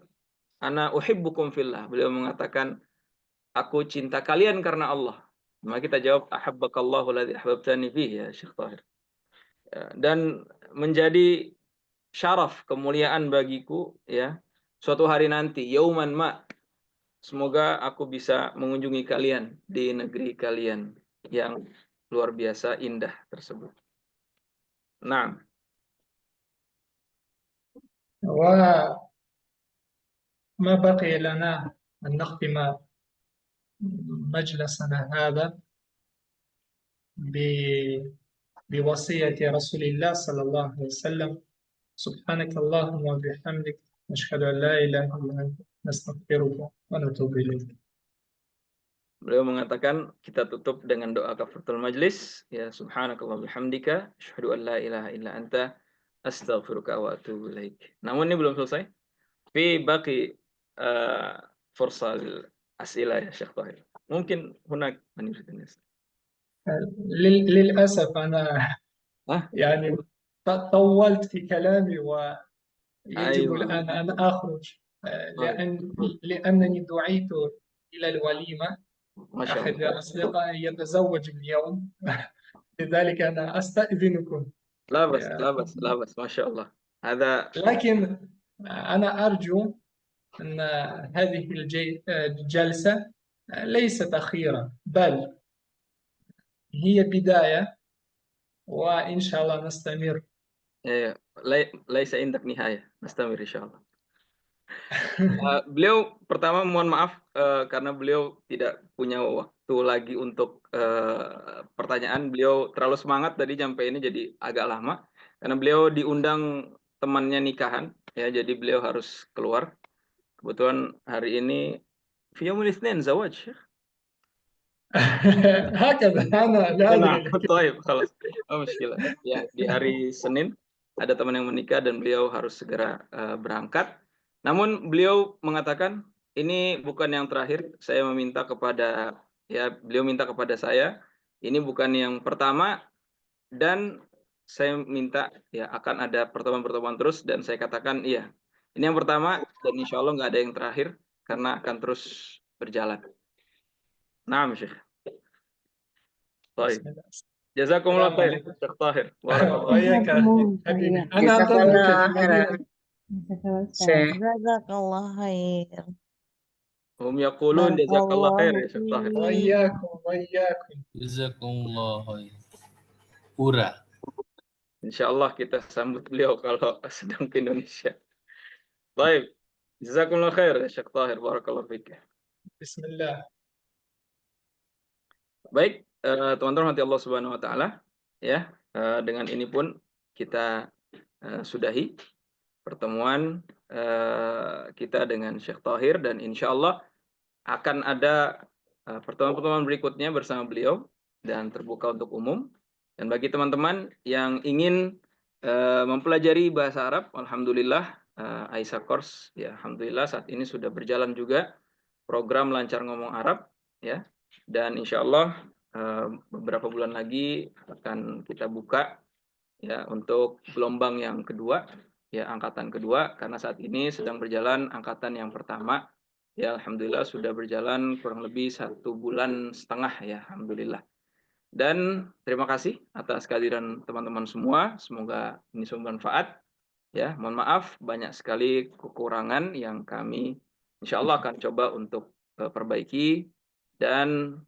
B: ana uhibbukum fillah. Beliau mengatakan, aku cinta kalian karena Allah. Maka kita jawab, ahabbakallahu alladzi ahbabtani fihi, ya Syekh Tahir. Ya, dan menjadi syaraf, kemuliaan bagiku, ya, suatu hari nanti, yauman ma, semoga aku bisa mengunjungi kalian di negeri kalian yang luar biasa indah tersebut. Nah,
A: وما بقي لنا أن نختم مجلسنا هذا بوصية رسول الله صلى الله عليه وسلم: سبحانك اللهم وبحمدك نشهد أن لا إله إلا أنت نستغفرك ونتوب إليك.
B: beliau mengatakan kita tutup dengan doa kafaratul majlis, ya, subhanakallah bihamdika asyhadu an la ilaha illa anta astaghfiruka wa atubu ilaik. Namun ini belum selesai. Fi baqi fursal as'ilah ya Syekh Tahir. Mungkin hunak man yurid an yas'al.
A: للأسف أنا
B: Ah,
A: يعني طولت في كلامي ويجب
B: aywa.
A: الآن أن أخرج،
B: Baik.
A: لأنني دعيت إلى الوليمة.
B: Masya
A: أحد
B: Allah.
A: أصدقائي يتزوج اليوم، لذلك أنا أستأذنكم.
B: Labas. Masya Allah. Ada.
A: لكن أنا أرجو أن هذه الجلسة ليست أخيرة، بل هي بداية، وإن شاء الله نستمر.
B: Laisa indak nihaya. Nastamir insyaallah. Beliau pertama mohon maaf karena beliau tidak punya waktu lagi untuk pertanyaan. Beliau terlalu semangat tadi sampai ini jadi agak lama karena beliau diundang temannya nikahan, ya, jadi beliau harus keluar. Kebetulan hari ini في يوم الاثنين زواج شيخ.
A: هكذا أنا لا
B: Nah,
A: أدري.
B: طيب خلاص. Oh, muskilah. Ya, di hari Senin ada teman yang menikah dan beliau harus segera berangkat. Namun beliau mengatakan ini bukan yang terakhir. Saya meminta kepada, ya, beliau minta kepada saya, ini bukan yang pertama, dan saya minta ya akan ada pertemuan-pertemuan terus, dan saya katakan iya. Ini yang pertama dan insya Allah nggak ada yang terakhir karena akan terus berjalan. Nah, Syekh. Baik. Jazakumullah khair, Syekh Tahir. Barakallah.
A: وإياك حبيبي، أنا
C: جزاك
A: أنتظرك
C: الله
A: في
C: خيرا.
A: المدينة
C: Jazakallah Ustaz.
A: Syekh.
C: Jazakallah khair.
B: Hum yaqulun jazakallah khair
C: Barakallahu
B: ya Syekh Tahir.
A: Wa
C: fiik.
A: iyyakum wa iyyakum.
D: Jazakumullah khair. Pura.
B: Insya Allah kita sambut beliau kalau sedang ke Indonesia. Baik. Jazakumullah khair ya Syekh Tahir. Barakallahu fiik.
A: Bismillah.
B: Baik, teman-teman hati Allah Subhanahu wa taala, ya. Dengan ini pun kita sudahi pertemuan kita dengan Syekh Tahir, dan insya Allah akan ada pertemuan-pertemuan berikutnya bersama beliau dan terbuka untuk umum. Dan bagi teman-teman yang ingin mempelajari bahasa Arab, alhamdulillah Aisyah Course, ya alhamdulillah saat ini sudah berjalan juga program Lancar Ngomong Arab, ya. Dan insya Allah beberapa bulan lagi akan kita buka, ya, untuk gelombang yang kedua, ya, angkatan kedua, karena saat ini sedang berjalan angkatan yang pertama, ya alhamdulillah sudah berjalan kurang lebih 1,5 bulan, ya alhamdulillah. Dan terima kasih atas kehadiran teman-teman semua, semoga ini sumber manfaat, ya. Mohon maaf banyak sekali kekurangan yang kami insya Allah akan coba untuk perbaiki, dan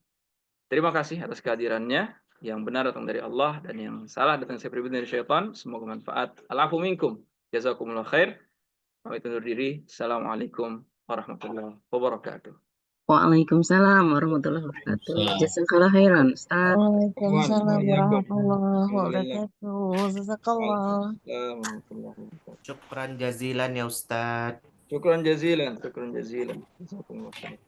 B: terima kasih atas kehadirannya. Yang benar datang dari Allah dan yang salah datang saya pribadi dari syaitan. Semoga manfaat. Al-afu minkum. Jazakumullah khair. Pamit undur diri. Assalamualaikum warahmatullahi wabarakatuh.
E: Waalaikumsalam warahmatullahi wabarakatuh.
D: Waalaikumsalam.
E: Jazakallah khairan, Ustaz.
C: Waalaikumsalam
B: Wa iyyakum.
C: warahmatullahi
B: Alhamdulillah.
C: wabarakatuh. Jazakallah.
B: Waalaikumsalam warahmatullahi wabarakatuh.
F: Syukran jazilan ya Ustadz.
B: Syukran jazilan. Syukran jazilan. Jazakumullah khair.